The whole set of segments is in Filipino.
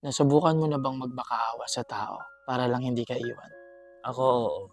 Nasubukan mo na bang magmakaawa sa tao para lang hindi ka iwan? Ako, oo.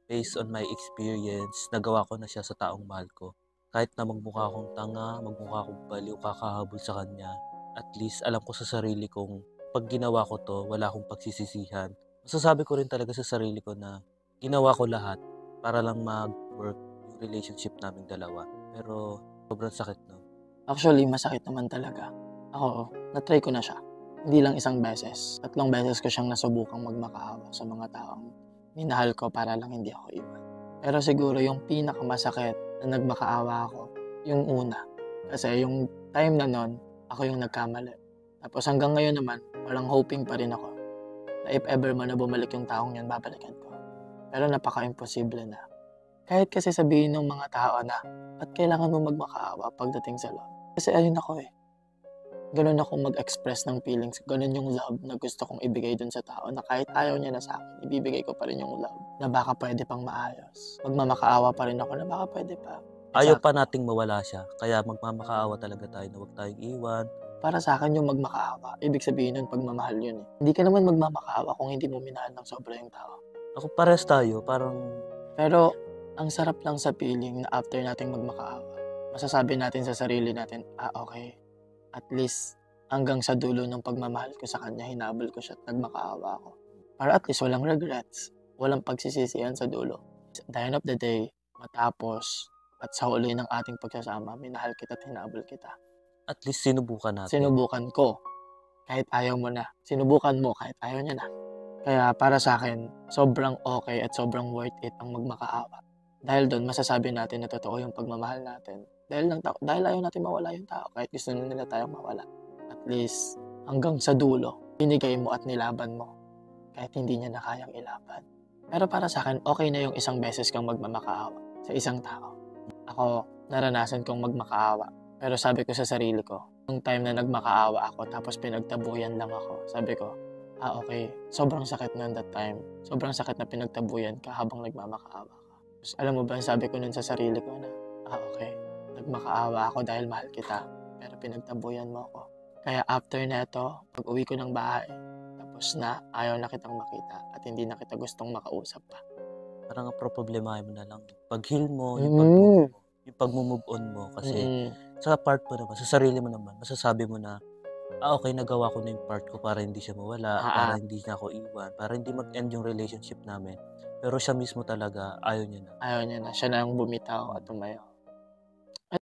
Based on my experience, nagawa ko na siya sa taong mahal ko. Kahit na magmukha akong tanga, magmukha akong baliw, kakahabol sa kanya, at least alam ko sa sarili kong 'pag ginawa ko 'to, wala akong pagsisisihan. Masasabi ko rin talaga sa sarili ko na ginawa ko lahat para lang mag-work yung relationship naming dalawa. Pero sobrang sakit nun. Actually, masakit naman talaga. Ako, na-try ko na siya. Hindi lang isang beses, 3 beses ko siyang nasubukang magmakaawa sa mga taong minahal ko para lang hindi ako iwan. Pero siguro yung pinakamasakit na nagmakaawa ako, yung una. Kasi yung time na nun, ako yung nagkamali. Tapos hanggang ngayon naman, walang hoping pa rin ako na if ever man na bumalik yung taong yun, babalikan ko. Pero napaka-imposible na. Kahit kasi sabihin ng mga tao na, ba't kailangan mo magmakaawa pagdating sa love? Kasi ayun ako eh. Ganun ako mag-express ng feelings. Ganun yung love na gusto kong ibigay dun sa tao na kahit ayaw niya na sa akin, ibibigay ko pa rin yung love na baka pwede pang maayos. Magmamakaawa pa rin ako na baka pwede pa. Ayaw Sa, pa nating mawala siya, kaya magmamakaawa talaga tayo na 'wag tayong iwan. para sa akin yung magmakaawa, ibig sabihin nun pagmamahal yun eh. Hindi ka naman magmamakaawa kung hindi mo minahal ng sobra yung tao. Ako parehas tayo, parang Pero ang sarap lang sa feeling na after nating magmakaawa, masasabi natin sa sarili natin, okay, at least hanggang sa dulo ng pagmamahal ko sa kanya, hinabol ko siya at nagmakaawa ako. Para at least walang regrets, walang pagsisisihan sa dulo. At the end of the day, matapos at sa huli ng ating pagsasama, minahal kita at hinabol kita. at least sinubukan natin. Sinubukan ko kahit ayaw mo na. Sinubukan mo kahit ayaw niya na. Kaya para sa akin, sobrang okay at sobrang worth it ang magmakaawa. Dahil doon masasabi natin na totoo yung pagmamahal natin. Dahil ayaw natin mawala yung tao kahit gusto na nila tayong mawala. At least hanggang sa dulo, binigay mo at nilaban mo kahit hindi niya na kayang ilaban. Pero para sa akin, okay na yung isang beses kang magmamakaawa sa isang tao. Ako, naranasan kong magmakaawa. Pero sabi ko sa sarili ko, nung time na nagmakaawa ako tapos pinagtabuyan lang ako, sabi ko, okay, sobrang sakit nun that time. Sobrang sakit na pinagtabuyan ka habang nagmamakaawa ka. Tapos, alam mo ba, sabi ko nun sa sarili ko na, okay, nagmakaawa ako dahil mahal kita, pero pinagtabuyan mo ako. Kaya after neto, pag uwi ko ng bahay, tapos na, ayaw na kitang makita at hindi na kita gustong makausap pa. Parang ang problemahin mo na lang yung pag-heal mo, Mm. yung pagmo-move on mo kasi Mm. sa part mo naman, sa sarili mo naman, masasabi mo na, okay, nagawa ko na yung part ko para hindi siya mawala, Ah, para hindi niya ako iwan, para hindi mag-end yung relationship namin. Pero siya mismo talaga ayaw niya na. ayaw niya na. Siya na ang bumitaw at Hmm. tumayo.